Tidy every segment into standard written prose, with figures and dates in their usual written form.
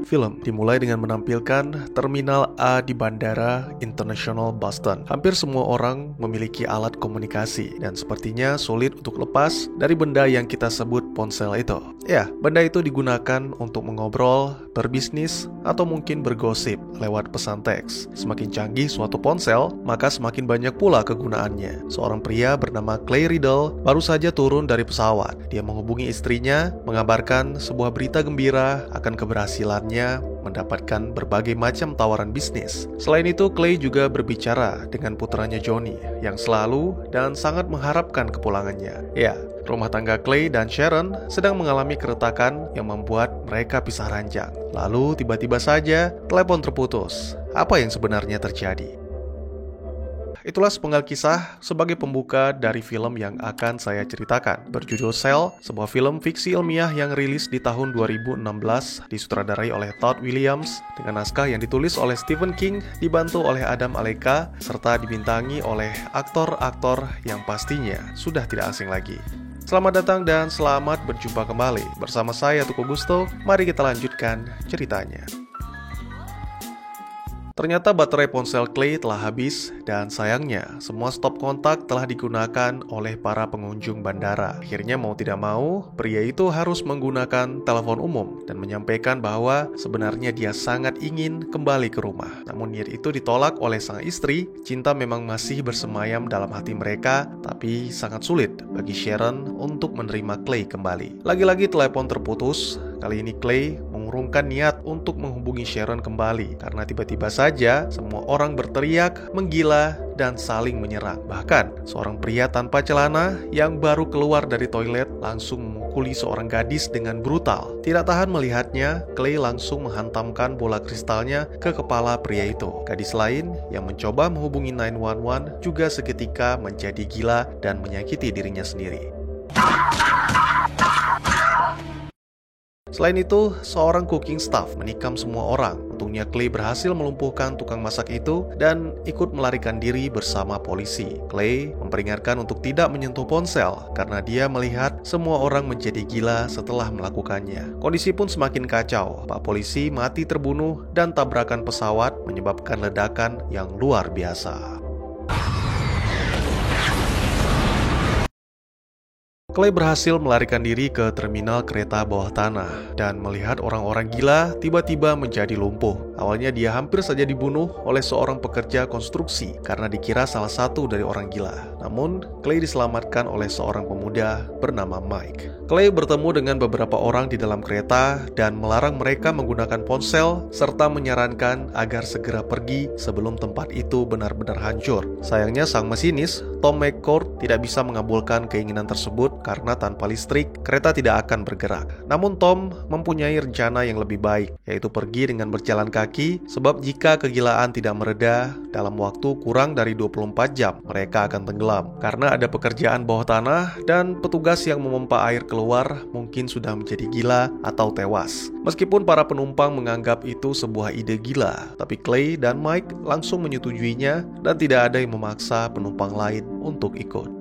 film. Dimulai dengan menampilkan Terminal A di Bandara International Boston. Hampir semua orang memiliki alat komunikasi dan sepertinya sulit untuk lepas dari benda yang kita sebut ponsel itu. Ya, benda itu digunakan untuk mengobrol, berbisnis, atau mungkin bergosip lewat pesan teks. Semakin canggih suatu ponsel, maka semakin banyak pula kegunaannya. Seorang pria bernama Clay Riddle baru saja turun dari pesawat. Dia menghubungi istrinya, mengabarkan sebuah berita gembira akan keberhasilannya mendapatkan berbagai macam tawaran bisnis. Selain itu, Clay juga berbicara dengan putranya Johnny yang selalu dan sangat mengharapkan kepulangannya. Ya, rumah tangga Clay dan Sharon sedang mengalami keretakan yang membuat mereka pisah ranjang. Lalu tiba-tiba saja telepon terputus. Apa yang sebenarnya terjadi? Itulah sepenggal kisah sebagai pembuka dari film yang akan saya ceritakan. Berjudul Cell, sebuah film fiksi ilmiah yang rilis di tahun 2016, disutradarai oleh Todd Williams dengan naskah yang ditulis oleh Stephen King, dibantu oleh Adam Aleka, serta dibintangi oleh aktor-aktor yang pastinya sudah tidak asing lagi. Selamat datang dan selamat berjumpa kembali bersama saya Tuko Gusto. Mari kita lanjutkan ceritanya. Ternyata baterai ponsel Clay telah habis dan sayangnya semua stop kontak telah digunakan oleh para pengunjung bandara. Akhirnya mau tidak mau, pria itu harus menggunakan telepon umum dan menyampaikan bahwa sebenarnya dia sangat ingin kembali ke rumah. Namun niat itu ditolak oleh sang istri. Cinta memang masih bersemayam dalam hati mereka, tapi sangat sulit bagi Sharon untuk menerima Clay kembali. Lagi-lagi telepon terputus. Kali ini Clay mengurungkan niat untuk menghubungi Sharon kembali karena tiba-tiba saja semua orang berteriak, menggila, dan saling menyerang. Bahkan seorang pria tanpa celana yang baru keluar dari toilet langsung memukuli seorang gadis dengan brutal. Tidak tahan melihatnya, Clay langsung menghantamkan bola kristalnya ke kepala pria itu. Gadis lain yang mencoba menghubungi 911 juga seketika menjadi gila dan menyakiti dirinya sendiri. Selain itu, seorang cooking staff menikam semua orang. Untungnya Clay berhasil melumpuhkan tukang masak itu dan ikut melarikan diri bersama polisi. Clay memperingatkan untuk tidak menyentuh ponsel karena dia melihat semua orang menjadi gila setelah melakukannya. Kondisi pun semakin kacau. Pak polisi mati terbunuh dan tabrakan pesawat menyebabkan ledakan yang luar biasa. Clay berhasil melarikan diri ke terminal kereta bawah tanah dan melihat orang-orang gila tiba-tiba menjadi lumpuh. Awalnya dia hampir saja dibunuh oleh seorang pekerja konstruksi karena dikira salah satu dari orang gila. Namun, Clay diselamatkan oleh seorang pemuda bernama Mike. Clay bertemu dengan beberapa orang di dalam kereta dan melarang mereka menggunakan ponsel serta menyarankan agar segera pergi sebelum tempat itu benar-benar hancur. Sayangnya sang masinis, Tom McCord, tidak bisa mengabulkan keinginan tersebut karena tanpa listrik, kereta tidak akan bergerak. Namun Tom mempunyai rencana yang lebih baik, yaitu pergi dengan berjalan kaki, sebab jika kegilaan tidak mereda, dalam waktu kurang dari 24 jam, mereka akan tenggelam. Karena ada pekerjaan bawah tanah dan petugas yang memompa air keluar mungkin sudah menjadi gila atau tewas. Meskipun para penumpang menganggap itu sebuah ide gila, tapi Clay dan Mike langsung menyetujuinya dan tidak ada yang memaksa penumpang lain untuk ikut.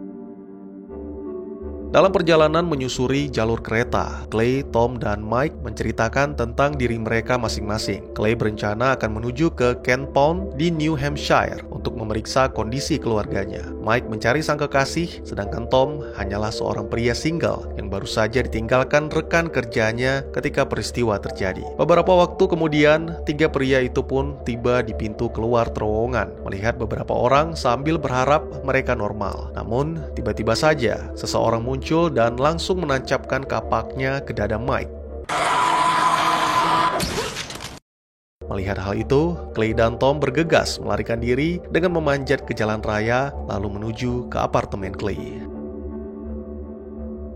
Dalam perjalanan menyusuri jalur kereta, Clay, Tom, dan Mike menceritakan tentang diri mereka masing-masing. Clay berencana akan menuju ke Kent Pound di New Hampshire untuk memeriksa kondisi keluarganya. Mike mencari sang kekasih, sedangkan Tom hanyalah seorang pria single yang baru saja ditinggalkan rekan kerjanya ketika peristiwa terjadi. Beberapa waktu kemudian, 3 pria itu pun tiba di pintu keluar terowongan, melihat beberapa orang sambil berharap mereka normal. Namun, tiba-tiba saja seseorang muncul dan langsung menancapkan kapaknya ke dada Mike. Melihat hal itu, Clay dan Tom bergegas melarikan diri dengan memanjat ke jalan raya lalu menuju ke apartemen Clay.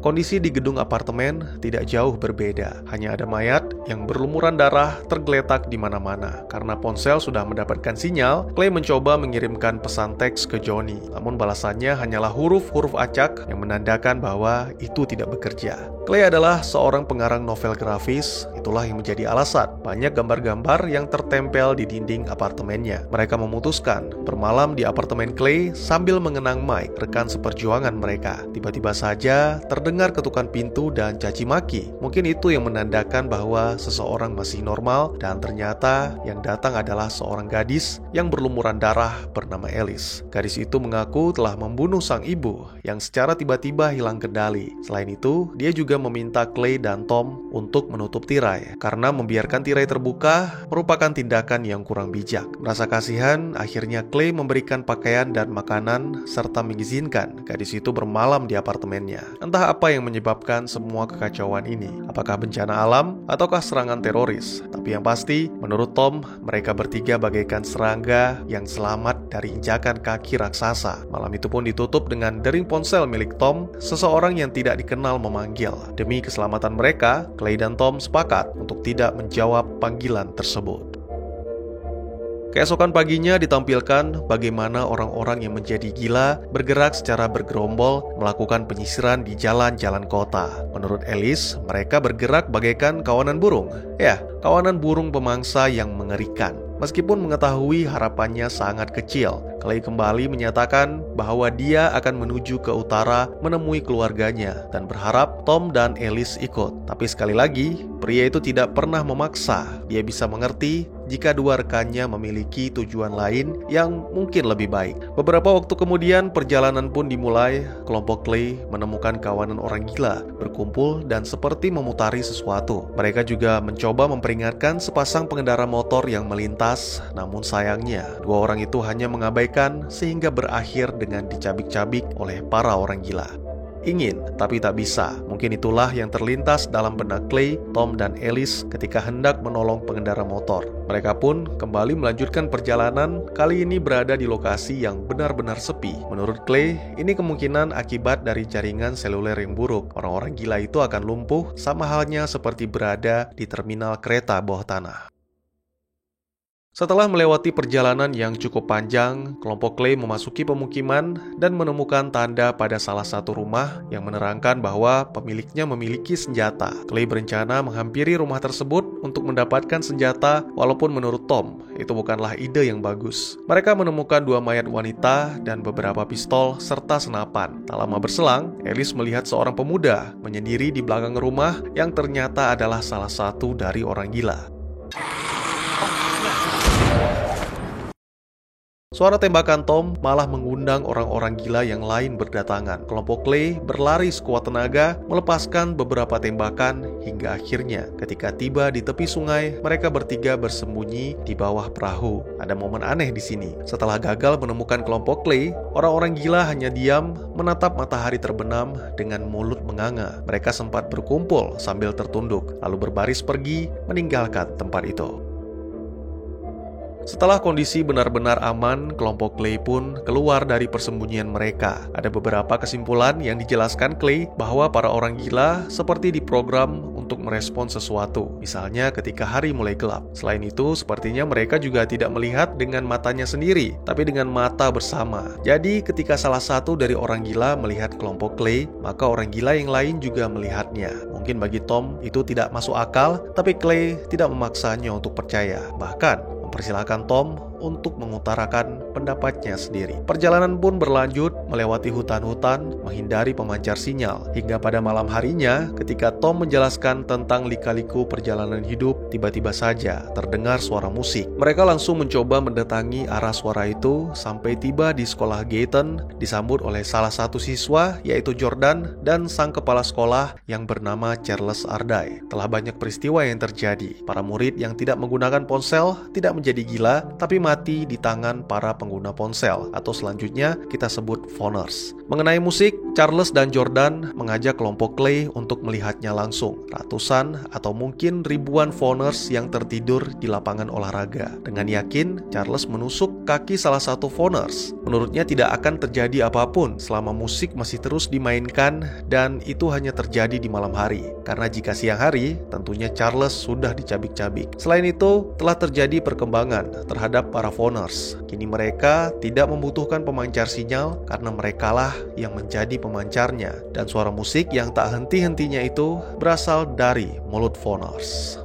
Kondisi di gedung apartemen tidak jauh berbeda. Hanya ada mayat yang berlumuran darah tergeletak di mana-mana. Karena ponsel sudah mendapatkan sinyal, Clay mencoba mengirimkan pesan teks ke Johnny. Namun balasannya hanyalah huruf-huruf acak yang menandakan bahwa itu tidak bekerja. Clay adalah seorang pengarang novel grafis, itulah yang menjadi alasan banyak gambar-gambar yang tertempel di dinding apartemennya. Mereka memutuskan bermalam di apartemen Clay sambil mengenang Mike, rekan seperjuangan mereka. Tiba-tiba saja terdengar ketukan pintu dan caci maki. Mungkin itu yang menandakan bahwa seseorang masih normal, dan ternyata yang datang adalah seorang gadis yang berlumuran darah bernama Alice. Gadis itu mengaku telah membunuh sang ibu yang secara tiba-tiba hilang kendali. Selain itu, dia juga meminta Clay dan Tom untuk menutup tirai karena membiarkan tirai terbuka merupakan tindakan yang kurang bijak. Merasa kasihan, akhirnya Clay memberikan pakaian dan makanan serta mengizinkan gadis itu bermalam di apartemennya. Entah apa yang menyebabkan semua kekacauan ini, apakah bencana alam ataukah serangan teroris. Tapi yang pasti, menurut Tom, mereka bertiga bagaikan serangga yang selamat dari injakan kaki raksasa. Malam itu pun ditutup dengan dering ponsel milik Tom, seseorang yang tidak dikenal memanggil. Demi keselamatan mereka, Clay dan Tom sepakat untuk tidak menjawab panggilan tersebut. Keesokan paginya ditampilkan bagaimana orang-orang yang menjadi gila bergerak secara bergerombol melakukan penyisiran di jalan-jalan kota. Menurut Alice, mereka bergerak bagaikan kawanan burung. Ya, kawanan burung pemangsa yang mengerikan. Meskipun mengetahui harapannya sangat kecil, Clay kembali menyatakan bahwa dia akan menuju ke utara menemui keluarganya dan berharap Tom dan Alice ikut. Tapi sekali lagi, pria itu tidak pernah memaksa. Dia bisa mengerti jika dua rekannya memiliki tujuan lain yang mungkin lebih baik. Beberapa waktu kemudian, perjalanan pun dimulai. Kelompok Clay menemukan kawanan orang gila berkumpul dan seperti memutari sesuatu. Mereka juga mencoba memperingatkan sepasang pengendara motor yang melintas, namun sayangnya dua orang itu hanya mengabaikan sehingga berakhir dengan dicabik-cabik oleh para orang gila. Ingin, tapi tak bisa. Mungkin itulah yang terlintas dalam benak Clay, Tom, dan Alice ketika hendak menolong pengendara motor. Mereka pun kembali melanjutkan perjalanan, kali ini berada di lokasi yang benar-benar sepi. Menurut Clay, ini kemungkinan akibat dari jaringan seluler yang buruk. Orang-orang gila itu akan lumpuh, sama halnya seperti berada di terminal kereta bawah tanah. Setelah melewati perjalanan yang cukup panjang, kelompok Clay memasuki pemukiman dan menemukan tanda pada salah satu rumah yang menerangkan bahwa pemiliknya memiliki senjata. Clay berencana menghampiri rumah tersebut untuk mendapatkan senjata, walaupun menurut Tom, itu bukanlah ide yang bagus. Mereka menemukan dua mayat wanita dan beberapa pistol serta senapan. Tak lama berselang, Alice melihat seorang pemuda menyendiri di belakang rumah yang ternyata adalah salah satu dari orang gila. Suara tembakan Tom malah mengundang orang-orang gila yang lain berdatangan. Kelompok Clay berlari sekuat tenaga, melepaskan beberapa tembakan hingga akhirnya ketika tiba di tepi sungai, mereka bertiga bersembunyi di bawah perahu. Ada momen aneh di sini. Setelah gagal menemukan kelompok Clay, orang-orang gila hanya diam menatap matahari terbenam dengan mulut menganga. Mereka sempat berkumpul sambil tertunduk, lalu berbaris pergi meninggalkan tempat itu. Setelah kondisi benar-benar aman, kelompok Clay pun keluar dari persembunyian mereka. Ada beberapa kesimpulan yang dijelaskan Clay bahwa para orang gila seperti diprogram untuk merespon sesuatu, misalnya ketika hari mulai gelap. Selain itu, sepertinya mereka juga tidak melihat dengan matanya sendiri, tapi dengan mata bersama. Jadi, ketika salah satu dari orang gila melihat kelompok Clay, maka orang gila yang lain juga melihatnya. Mungkin bagi Tom itu tidak masuk akal, tapi Clay tidak memaksanya untuk percaya. Bahkan mempersilahkan Tom untuk mengutarakan pendapatnya sendiri. Perjalanan pun berlanjut melewati hutan-hutan, menghindari pemancar sinyal. Hingga pada malam harinya, ketika Tom menjelaskan tentang lika-liku perjalanan hidup, tiba-tiba saja terdengar suara musik. Mereka langsung mencoba mendatangi arah suara itu sampai tiba di sekolah Gayton, disambut oleh salah satu siswa yaitu Jordan dan sang kepala sekolah yang bernama Charles Arday. Telah banyak peristiwa yang terjadi. Para murid yang tidak menggunakan ponsel tidak menjadi gila, tapi mati di tangan para pengguna ponsel, atau selanjutnya kita sebut phoners. Mengenai musik, Charles dan Jordan mengajak kelompok Clay untuk melihatnya langsung. Ratusan atau mungkin ribuan phoners yang tertidur di lapangan olahraga. Dengan yakin, Charles menusuk kaki salah satu phoners. Menurutnya tidak akan terjadi apapun selama musik masih terus dimainkan, dan itu hanya terjadi di malam hari. Karena jika siang hari, tentunya Charles sudah dicabik-cabik. Selain itu, telah terjadi perkembangan terhadap para Phoners. Kini mereka tidak membutuhkan pemancar sinyal karena merekalah yang menjadi pemancarnya. Dan suara musik yang tak henti-hentinya itu berasal dari mulut Phoners.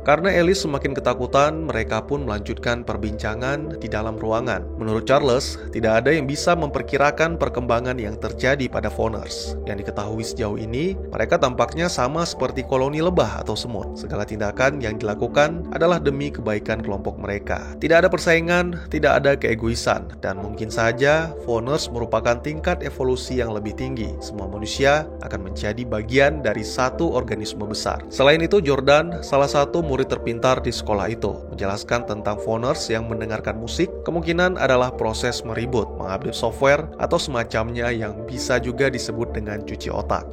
Karena Alice semakin ketakutan, mereka pun melanjutkan perbincangan di dalam ruangan. Menurut Charles, tidak ada yang bisa memperkirakan perkembangan yang terjadi pada Phoners. Yang diketahui sejauh ini, mereka tampaknya sama seperti koloni lebah atau semut. Segala tindakan yang dilakukan adalah demi kebaikan kelompok mereka. Tidak ada persaingan, tidak ada keegoisan, dan mungkin saja Phoners merupakan tingkat evolusi yang lebih tinggi. Semua manusia akan menjadi bagian dari satu organisme besar. Selain itu, Jordan, salah satu murid terpintar di sekolah itu, menjelaskan tentang Phoners yang mendengarkan musik kemungkinan adalah proses meribut, mengupdate software, atau semacamnya yang bisa juga disebut dengan cuci otak.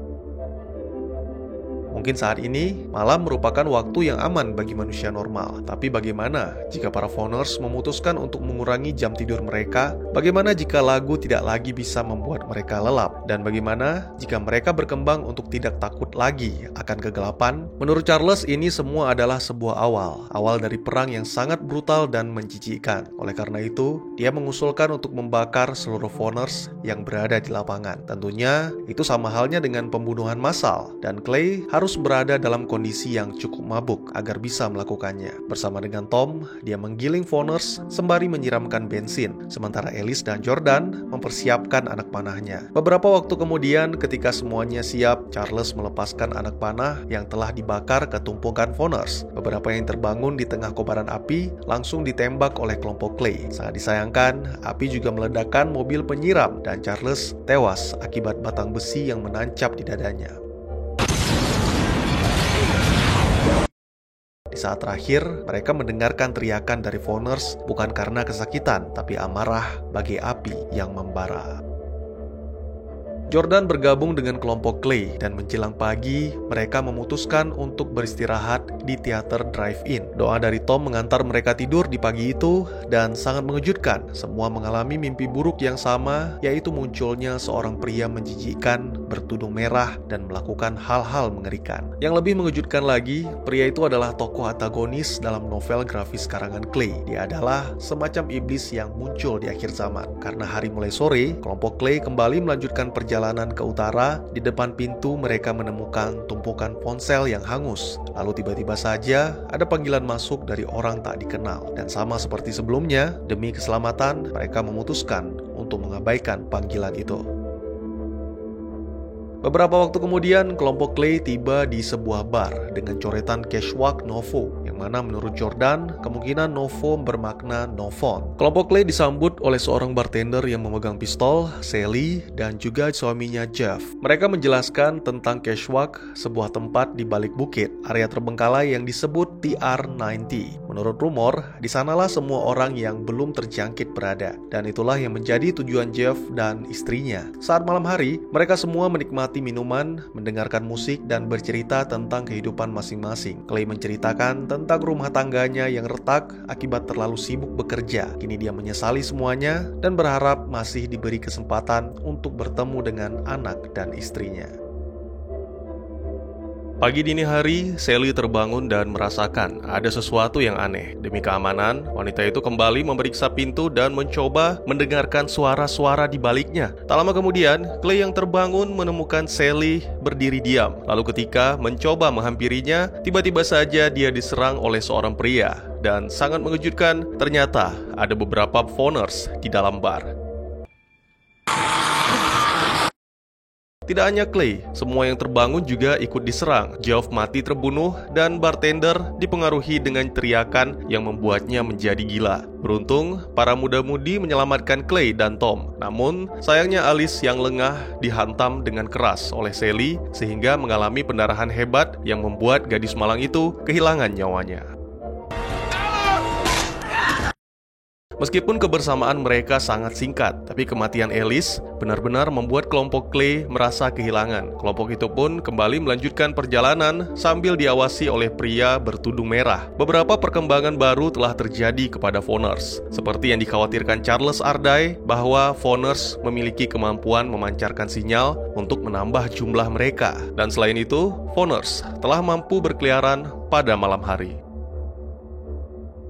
Mungkin saat ini malam merupakan waktu yang aman bagi manusia normal. Tapi bagaimana jika para Phoners memutuskan untuk mengurangi jam tidur mereka? Bagaimana jika lagu tidak lagi bisa membuat mereka lelap? Dan bagaimana jika mereka berkembang untuk tidak takut lagi akan kegelapan? Menurut Charles, ini semua adalah sebuah awal dari perang yang sangat brutal dan menjijikkan. Oleh karena itu, dia mengusulkan untuk membakar seluruh Phoners yang berada di lapangan. Tentunya itu sama halnya dengan pembunuhan massal, dan Clay harus berada dalam kondisi yang cukup mabuk agar bisa melakukannya. Bersama dengan Tom, dia menggiling Phoners sembari menyiramkan bensin, sementara Alice dan Jordan mempersiapkan anak panahnya. Beberapa waktu kemudian, ketika semuanya siap, Charles melepaskan anak panah yang telah dibakar ke tumpukan Phoners. Beberapa yang terbangun di tengah kobaran api langsung ditembak oleh kelompok Clay. Sangat disayangkan, api juga meledakkan mobil penyiram dan Charles tewas akibat batang besi yang menancap di dadanya. Di saat terakhir, mereka mendengarkan teriakan dari Phoners bukan karena kesakitan, tapi amarah bagai api yang membara. Jordan bergabung dengan kelompok Clay dan menjelang pagi, mereka memutuskan untuk beristirahat di teater drive-in. Doa dari Tom mengantar mereka tidur di pagi itu dan sangat mengejutkan. Semua mengalami mimpi buruk yang sama, yaitu munculnya seorang pria menjijikkan, bertudung merah, dan melakukan hal-hal mengerikan. Yang lebih mengejutkan lagi, pria itu adalah tokoh antagonis dalam novel grafis karangan Clay. Dia adalah semacam iblis yang muncul di akhir zaman. Karena hari mulai sore, kelompok Clay kembali melanjutkan perjalanan ke utara. Di depan pintu mereka menemukan tumpukan ponsel yang hangus. Lalu tiba-tiba saja ada panggilan masuk dari orang tak dikenal. Dan sama seperti sebelumnya, demi keselamatan mereka memutuskan untuk mengabaikan panggilan itu. Beberapa waktu kemudian, kelompok Clay tiba di sebuah bar dengan coretan Cashwalk Novo, yang mana menurut Jordan, kemungkinan Novo bermakna no phone. Kelompok Clay disambut oleh seorang bartender yang memegang pistol, Sally, dan juga suaminya Jeff. Mereka menjelaskan tentang Cashwalk, sebuah tempat di balik bukit, area terbengkalai yang disebut TR-90. Menurut rumor, di sanalah semua orang yang belum terjangkit berada, dan itulah yang menjadi tujuan Jeff dan istrinya. Saat malam hari, mereka semua menikmati minuman, mendengarkan musik, dan bercerita tentang kehidupan masing-masing. Clay menceritakan tentang rumah tangganya yang retak akibat terlalu sibuk bekerja. Kini dia menyesali semuanya dan berharap masih diberi kesempatan untuk bertemu dengan anak dan istrinya. Pagi dini hari, Sally terbangun dan merasakan ada sesuatu yang aneh. Demi keamanan, wanita itu kembali memeriksa pintu dan mencoba mendengarkan suara-suara di baliknya. Tak lama kemudian, Clay yang terbangun menemukan Sally berdiri diam. Lalu ketika mencoba menghampirinya, tiba-tiba saja dia diserang oleh seorang pria. Dan sangat mengejutkan, ternyata ada beberapa Phoners di dalam bar. Tidak hanya Clay, semua yang terbangun juga ikut diserang. Geoff mati terbunuh dan bartender dipengaruhi dengan teriakan yang membuatnya menjadi gila. Beruntung, para muda-mudi menyelamatkan Clay dan Tom. Namun, sayangnya Alice yang lengah dihantam dengan keras oleh Sally sehingga mengalami pendarahan hebat yang membuat gadis malang itu kehilangan nyawanya. Meskipun kebersamaan mereka sangat singkat, tapi kematian Alice benar-benar membuat kelompok Clay merasa kehilangan. Kelompok itu pun kembali melanjutkan perjalanan sambil diawasi oleh pria bertudung merah. Beberapa perkembangan baru telah terjadi kepada Phoners. Seperti yang dikhawatirkan Charles Ardai, bahwa Phoners memiliki kemampuan memancarkan sinyal untuk menambah jumlah mereka. Dan selain itu, Phoners telah mampu berkeliaran pada malam hari.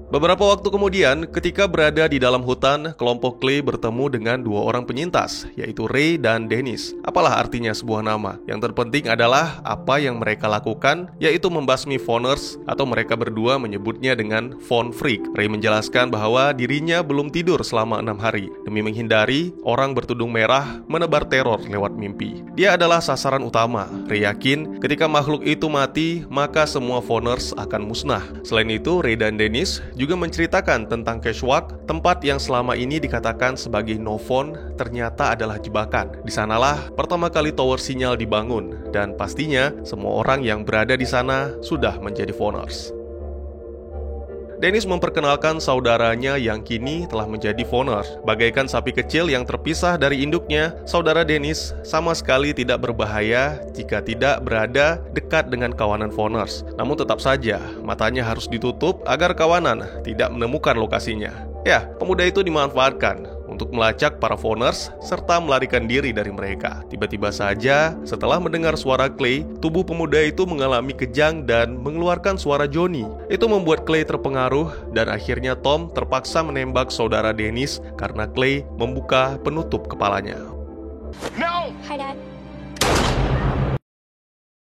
Beberapa waktu kemudian, ketika berada di dalam hutan, kelompok Clay bertemu dengan dua orang penyintas, yaitu Ray dan Dennis. Apalah artinya sebuah nama? Yang terpenting adalah apa yang mereka lakukan, yaitu membasmi phoners, atau mereka berdua menyebutnya dengan phone freak. Ray menjelaskan bahwa dirinya belum tidur selama 6 hari, demi menghindari orang bertudung merah menebar teror lewat mimpi. Dia adalah sasaran utama. Ray yakin ketika makhluk itu mati, maka semua phoners akan musnah. Selain itu, Ray dan Dennis juga menceritakan tentang Cashwalk, tempat yang selama ini dikatakan sebagai no phone ternyata adalah jebakan. Di sanalah pertama kali tower sinyal dibangun, dan pastinya semua orang yang berada di sana sudah menjadi phoners. Dennis memperkenalkan saudaranya yang kini telah menjadi phoner. Bagaikan sapi kecil yang terpisah dari induknya, saudara Dennis sama sekali tidak berbahaya jika tidak berada dekat dengan kawanan phoners. Namun tetap saja, matanya harus ditutup agar kawanan tidak menemukan lokasinya. Ya, pemuda itu dimanfaatkan untuk melacak para phoners serta melarikan diri dari mereka. Tiba-tiba saja, setelah mendengar suara Clay, tubuh pemuda itu mengalami kejang dan mengeluarkan suara Johnny. Itu membuat Clay terpengaruh dan akhirnya Tom terpaksa menembak saudara Dennis karena Clay membuka penutup kepalanya. No! Hi, Dad.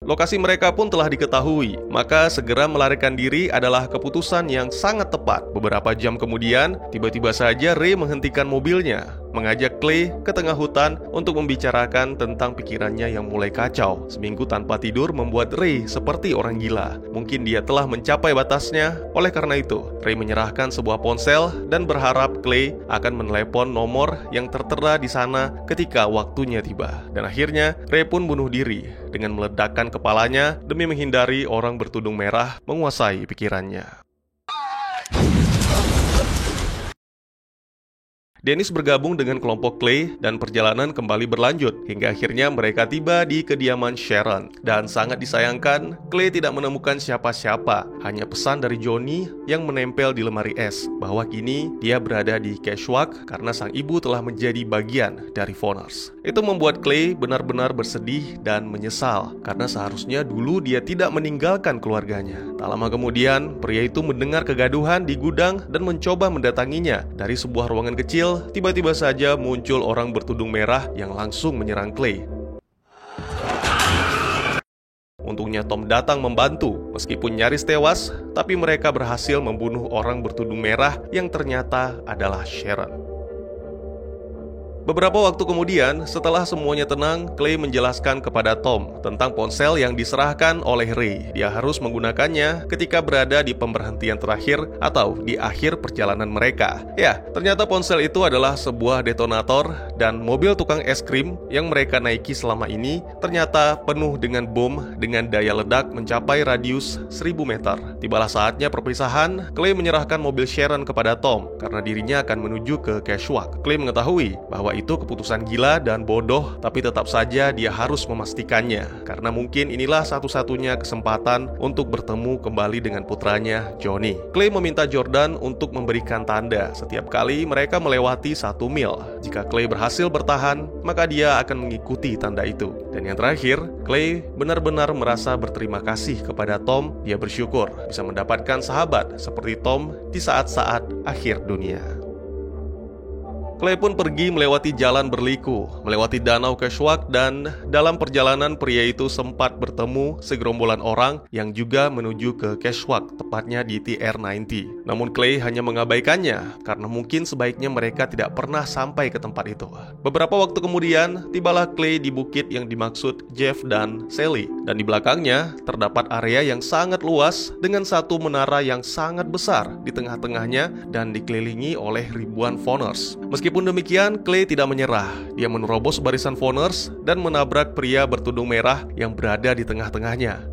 Lokasi mereka pun telah diketahui, maka segera melarikan diri adalah keputusan yang sangat tepat. Beberapa jam kemudian, tiba-tiba saja Ray menghentikan mobilnya, mengajak Clay ke tengah hutan untuk membicarakan tentang pikirannya yang mulai kacau. Seminggu tanpa tidur membuat Ray seperti orang gila. Mungkin dia telah mencapai batasnya. Oleh karena itu, Ray menyerahkan sebuah ponsel dan berharap Clay akan menelepon nomor yang tertera di sana ketika waktunya tiba. Dan akhirnya, Ray pun bunuh diri dengan meledakkan kepalanya demi menghindari orang bertudung merah menguasai pikirannya. Dennis bergabung dengan kelompok Clay dan perjalanan kembali berlanjut hingga akhirnya mereka tiba di kediaman Sharon. Dan sangat disayangkan, Clay tidak menemukan siapa-siapa, hanya pesan dari Johnny yang menempel di lemari es bahwa kini dia berada di Cashwalk karena sang ibu telah menjadi bagian dari phoners. Itu membuat Clay benar-benar bersedih dan menyesal karena seharusnya dulu dia tidak meninggalkan keluarganya. Tak lama kemudian, pria itu mendengar kegaduhan di gudang dan mencoba mendatanginya. Dari sebuah ruangan kecil, tiba-tiba saja muncul orang bertudung merah yang langsung menyerang Clay. Untungnya Tom datang membantu. Meskipun nyaris tewas, tapi mereka berhasil membunuh orang bertudung merah yang ternyata adalah Sharon. Beberapa waktu kemudian, setelah semuanya tenang, Clay menjelaskan kepada Tom tentang ponsel yang diserahkan oleh Ray. Dia harus menggunakannya ketika berada di pemberhentian terakhir atau di akhir perjalanan mereka. Ya, ternyata ponsel itu adalah sebuah detonator dan mobil tukang es krim yang mereka naiki selama ini ternyata penuh dengan bom dengan daya ledak mencapai radius 1000 meter. Tibalah saatnya perpisahan, Clay menyerahkan mobil Sharon kepada Tom karena dirinya akan menuju ke Cashwalk. Clay mengetahui bahwa itu keputusan gila dan bodoh, tapi tetap saja dia harus memastikannya karena mungkin inilah satu-satunya kesempatan untuk bertemu kembali dengan putranya, Johnny. Clay meminta Jordan untuk memberikan tanda setiap kali mereka melewati 1 mil. Jika Clay berhasil bertahan, maka dia akan mengikuti tanda itu. Dan yang terakhir, Clay benar-benar merasa berterima kasih kepada Tom. Dia bersyukur bisa mendapatkan sahabat seperti Tom di saat-saat akhir dunia. Clay pun pergi melewati jalan berliku, melewati danau Cashwalk, dan dalam perjalanan pria itu sempat bertemu segerombolan orang yang juga menuju ke Cashwalk, tepatnya di TR-90. Namun Clay hanya mengabaikannya karena mungkin sebaiknya mereka tidak pernah sampai ke tempat itu. Beberapa waktu kemudian, tibalah Clay di bukit yang dimaksud Jeff dan Sally, dan di belakangnya terdapat area yang sangat luas dengan satu menara yang sangat besar di tengah-tengahnya dan dikelilingi oleh ribuan phoners. Meskipun demikian, Clay tidak menyerah. Dia menerobos barisan phoners dan menabrak pria bertudung merah yang berada di tengah-tengahnya.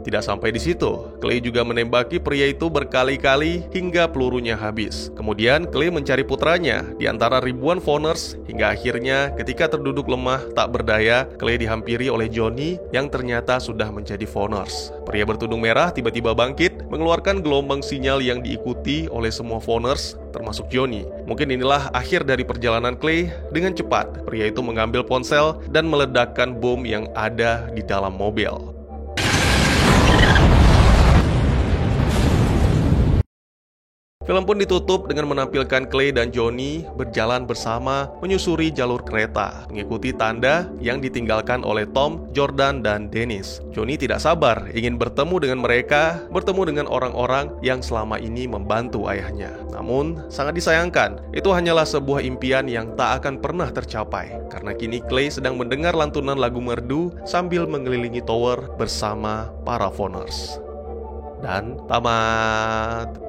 Tidak sampai di situ, Clay juga menembaki pria itu berkali-kali hingga pelurunya habis. Kemudian Clay mencari putranya di antara ribuan phoners hingga akhirnya ketika terduduk lemah tak berdaya, Clay dihampiri oleh Johnny yang ternyata sudah menjadi phoners. Pria bertudung merah tiba-tiba bangkit, mengeluarkan gelombang sinyal yang diikuti oleh semua phoners termasuk Johnny. Mungkin inilah akhir dari perjalanan Clay. Dengan cepat, pria itu mengambil ponsel dan meledakkan bom yang ada di dalam mobil. Film pun ditutup dengan menampilkan Clay dan Johnny berjalan bersama menyusuri jalur kereta, mengikuti tanda yang ditinggalkan oleh Tom, Jordan, dan Dennis. Johnny tidak sabar ingin bertemu dengan mereka, bertemu dengan orang-orang yang selama ini membantu ayahnya. Namun, sangat disayangkan, itu hanyalah sebuah impian yang tak akan pernah tercapai, karena kini Clay sedang mendengar lantunan lagu merdu sambil mengelilingi tower bersama para Foners. Dan tamat.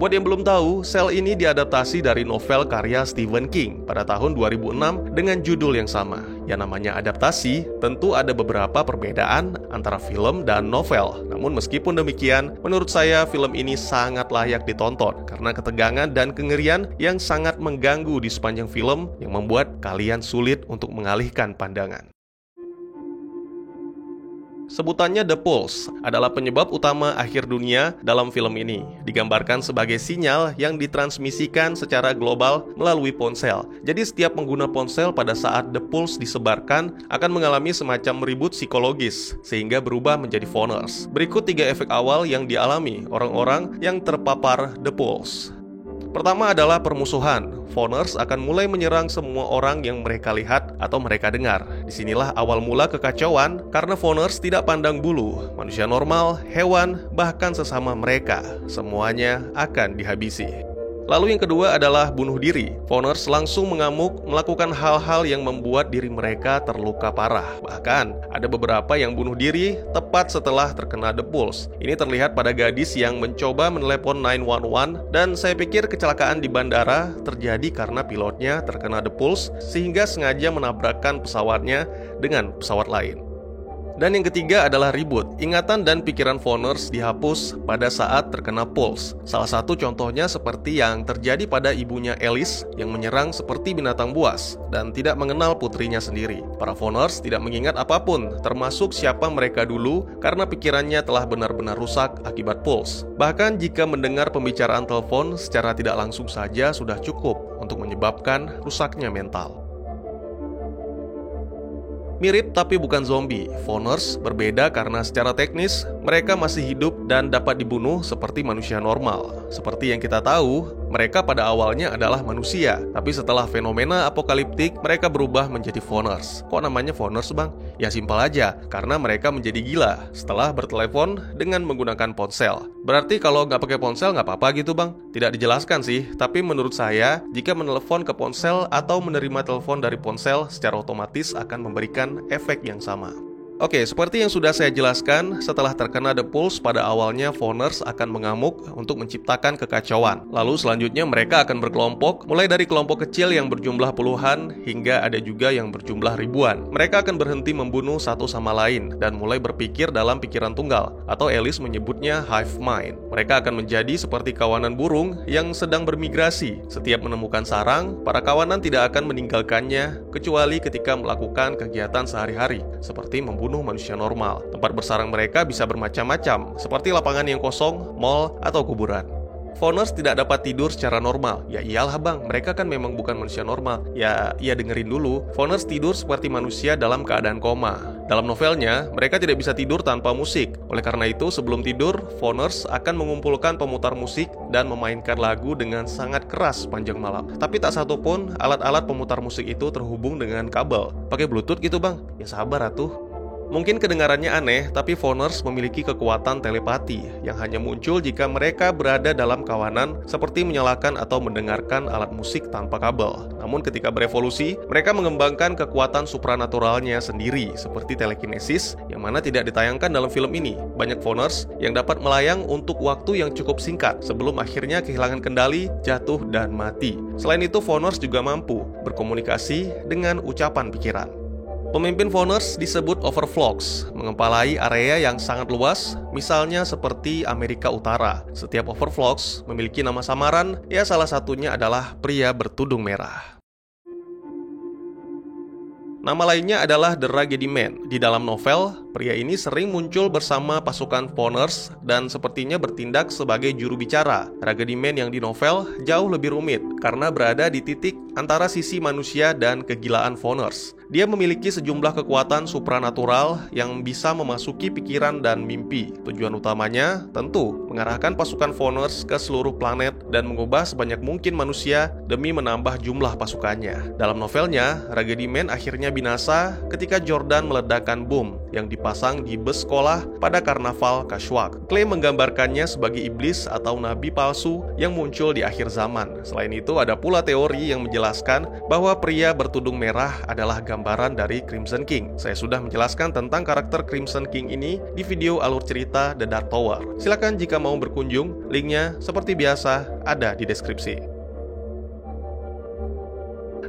Buat yang belum tahu, Cell ini diadaptasi dari novel karya Stephen King pada tahun 2006 dengan judul yang sama. Yang namanya adaptasi, tentu ada beberapa perbedaan antara film dan novel. Namun meskipun demikian, menurut saya film ini sangat layak ditonton karena ketegangan dan kengerian yang sangat mengganggu di sepanjang film yang membuat kalian sulit untuk mengalihkan pandangan. Sebutannya The Pulse adalah penyebab utama akhir dunia dalam film ini. Digambarkan sebagai sinyal yang ditransmisikan secara global melalui ponsel. Jadi setiap pengguna ponsel pada saat The Pulse disebarkan akan mengalami semacam ribut psikologis sehingga berubah menjadi Foners. Berikut 3 efek awal yang dialami orang-orang yang terpapar The Pulse. Pertama adalah permusuhan. Foners akan mulai menyerang semua orang yang mereka lihat atau mereka dengar. Disinilah awal mula kekacauan karena Foners tidak pandang bulu. Manusia normal, hewan, bahkan sesama mereka, semuanya akan dihabisi. Lalu yang kedua adalah bunuh diri. Foners langsung mengamuk, melakukan hal-hal yang membuat diri mereka terluka parah. Bahkan, ada beberapa yang bunuh diri tepat setelah terkena The Pulse. Ini terlihat pada gadis yang mencoba menelepon 911, dan saya pikir kecelakaan di bandara terjadi karena pilotnya terkena The Pulse, sehingga sengaja menabrakkan pesawatnya dengan pesawat lain. Dan yang ketiga adalah ribut. Ingatan dan pikiran Foners dihapus pada saat terkena Pulse. Salah satu contohnya seperti yang terjadi pada ibunya Alice yang menyerang seperti binatang buas dan tidak mengenal putrinya sendiri. Para Foners tidak mengingat apapun, termasuk siapa mereka dulu, karena pikirannya telah benar-benar rusak akibat Pulse. Bahkan jika mendengar pembicaraan telepon secara tidak langsung saja sudah cukup untuk menyebabkan rusaknya mental. Mirip tapi bukan zombie. Foners berbeda karena secara teknis mereka masih hidup dan dapat dibunuh seperti manusia normal. Seperti yang kita tahu, mereka pada awalnya adalah manusia, tapi setelah fenomena apokaliptik mereka berubah menjadi Foners. Kok namanya Foners, Bang? Ya simpel aja, karena mereka menjadi gila setelah bertelepon dengan menggunakan ponsel. Berarti kalau nggak pakai ponsel nggak apa-apa gitu, Bang? Tidak dijelaskan sih, tapi menurut saya jika menelepon ke ponsel atau menerima telepon dari ponsel secara otomatis akan memberikan efek yang sama. Oke, seperti yang sudah saya jelaskan, setelah terkena The Pulse pada awalnya Foners akan mengamuk untuk menciptakan kekacauan. Lalu selanjutnya mereka akan berkelompok, mulai dari kelompok kecil yang berjumlah puluhan hingga ada juga yang berjumlah ribuan. Mereka akan berhenti membunuh satu sama lain dan mulai berpikir dalam pikiran tunggal, atau Alice menyebutnya hive mind. Mereka akan menjadi seperti kawanan burung yang sedang bermigrasi. Setiap menemukan sarang, para kawanan tidak akan meninggalkannya kecuali ketika melakukan kegiatan sehari-hari, seperti membunuh manusia normal. Tempat bersarang mereka bisa bermacam-macam, seperti lapangan yang kosong, mall, atau kuburan. Foners tidak dapat tidur secara normal. Ya iyalah bang, mereka kan memang bukan manusia normal. Ya dengerin dulu. Foners tidur seperti manusia dalam keadaan koma. Dalam novelnya, mereka tidak bisa tidur tanpa musik. Oleh karena itu, sebelum tidur, Foners akan mengumpulkan pemutar musik dan memainkan lagu dengan sangat keras sepanjang malam. Tapi tak satu pun alat-alat pemutar musik itu terhubung dengan kabel. Pakai Bluetooth gitu bang? Ya sabar atuh. Mungkin kedengarannya aneh, tapi Foners memiliki kekuatan telepati yang hanya muncul jika mereka berada dalam kawanan, seperti menyalakan atau mendengarkan alat musik tanpa kabel. Namun ketika berevolusi, mereka mengembangkan kekuatan supranaturalnya sendiri, seperti telekinesis, yang mana tidak ditayangkan dalam film ini. Banyak Foners yang dapat melayang untuk waktu yang cukup singkat, sebelum akhirnya kehilangan kendali, jatuh, dan mati. Selain itu, Foners juga mampu berkomunikasi dengan ucapan pikiran. Pemimpin Foners disebut overflocks, mengepalai area yang sangat luas, misalnya seperti Amerika Utara. Setiap overflocks memiliki nama samaran, ya salah satunya adalah pria bertudung merah. Nama lainnya adalah The Raggedy Man. Di dalam novel, Pria ini sering muncul bersama pasukan Voners dan sepertinya bertindak sebagai juru bicara. Raggedy Man yang di novel jauh lebih rumit karena berada di titik antara sisi manusia dan kegilaan Voners. Dia memiliki sejumlah kekuatan supranatural yang bisa memasuki pikiran dan mimpi. Tujuan utamanya tentu mengarahkan pasukan Voners ke seluruh planet dan mengubah sebanyak mungkin manusia demi menambah jumlah pasukannya. Dalam novelnya, Raggedy Man akhirnya binasa ketika Jordan meledakkan bom yang dipasang di bus sekolah pada karnaval Kashwak. Clay menggambarkannya sebagai iblis atau nabi palsu yang muncul di akhir zaman. Selain itu, ada pula teori yang menjelaskan bahwa pria bertudung merah adalah gambaran dari Crimson King. Saya sudah menjelaskan tentang karakter Crimson King ini di video alur cerita The Dark Tower. Silakan jika mau berkunjung, linknya seperti biasa ada di deskripsi.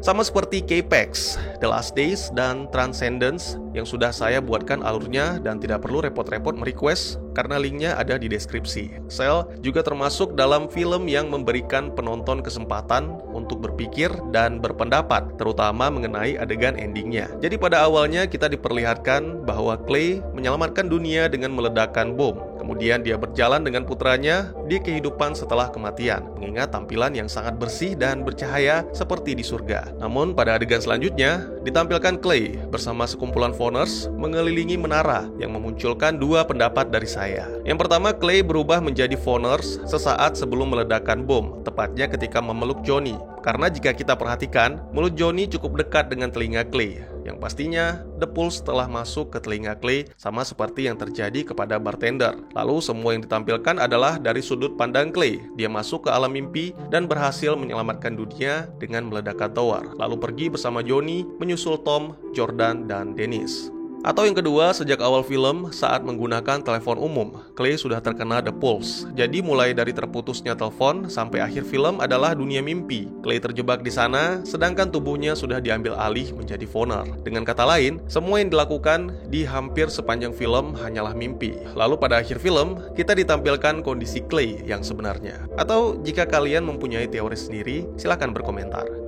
Sama seperti K-Pax, The Last Days, dan Transcendence yang sudah saya buatkan alurnya dan tidak perlu repot-repot merequest karena linknya ada di deskripsi. Cell juga termasuk dalam film yang memberikan penonton kesempatan untuk berpikir dan berpendapat, terutama mengenai adegan endingnya. Jadi pada awalnya kita diperlihatkan bahwa Clay menyelamatkan dunia dengan meledakkan bom. Kemudian dia berjalan dengan putranya di kehidupan setelah kematian, mengingat tampilan yang sangat bersih dan bercahaya seperti di surga. Namun pada adegan selanjutnya, ditampilkan Clay bersama sekumpulan Voners mengelilingi menara yang memunculkan dua pendapat dari saya. Yang pertama, Clay berubah menjadi Voners sesaat sebelum meledakkan bom, tepatnya ketika memeluk Johnny. Karena jika kita perhatikan, mulut Johnny cukup dekat dengan telinga Clay, yang pastinya The Pulse telah masuk ke telinga Clay sama seperti yang terjadi kepada bartender. Lalu semua yang ditampilkan adalah dari sudut pandang Clay. Dia masuk ke alam mimpi dan berhasil menyelamatkan dunia dengan meledakkan tower, lalu pergi bersama Johnny menyusul Tom, Jordan, dan Dennis. Atau yang kedua, sejak awal film, saat menggunakan telepon umum, Clay sudah terkena The Pulse. Jadi mulai dari terputusnya telepon sampai akhir film adalah dunia mimpi. Clay terjebak di sana, sedangkan tubuhnya sudah diambil alih menjadi Voner. Dengan kata lain, semua yang dilakukan di hampir sepanjang film hanyalah mimpi. Lalu pada akhir film, kita ditampilkan kondisi Clay yang sebenarnya. Atau jika kalian mempunyai teori sendiri, silakan berkomentar.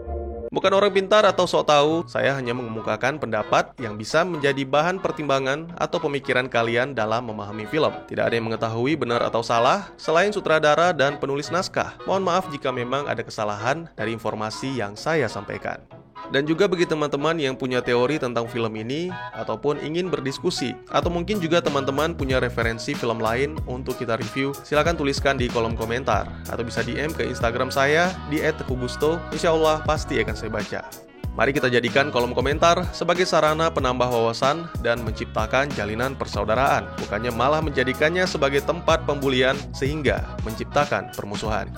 Bukan orang pintar atau sok tahu, saya hanya mengemukakan pendapat yang bisa menjadi bahan pertimbangan atau pemikiran kalian dalam memahami film. Tidak ada yang mengetahui benar atau salah selain sutradara dan penulis naskah. Mohon maaf jika memang ada kesalahan dari informasi yang saya sampaikan. Dan juga bagi teman-teman yang punya teori tentang film ini ataupun ingin berdiskusi, atau mungkin juga teman-teman punya referensi film lain untuk kita review, silakan tuliskan di kolom komentar atau bisa DM ke Instagram saya di @tekugusto. Insyaallah pasti akan saya baca. Mari kita jadikan kolom komentar sebagai sarana penambah wawasan dan menciptakan jalinan persaudaraan, bukannya malah menjadikannya sebagai tempat pembulian sehingga menciptakan permusuhan.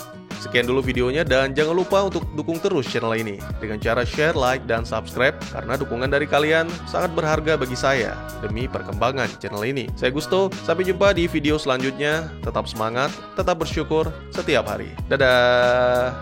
Sekian dulu videonya dan jangan lupa untuk dukung terus channel ini dengan cara share, like, dan subscribe karena dukungan dari kalian sangat berharga bagi saya demi perkembangan channel ini. Saya Gusto, sampai jumpa di video selanjutnya. Tetap semangat, tetap bersyukur setiap hari. Dadah!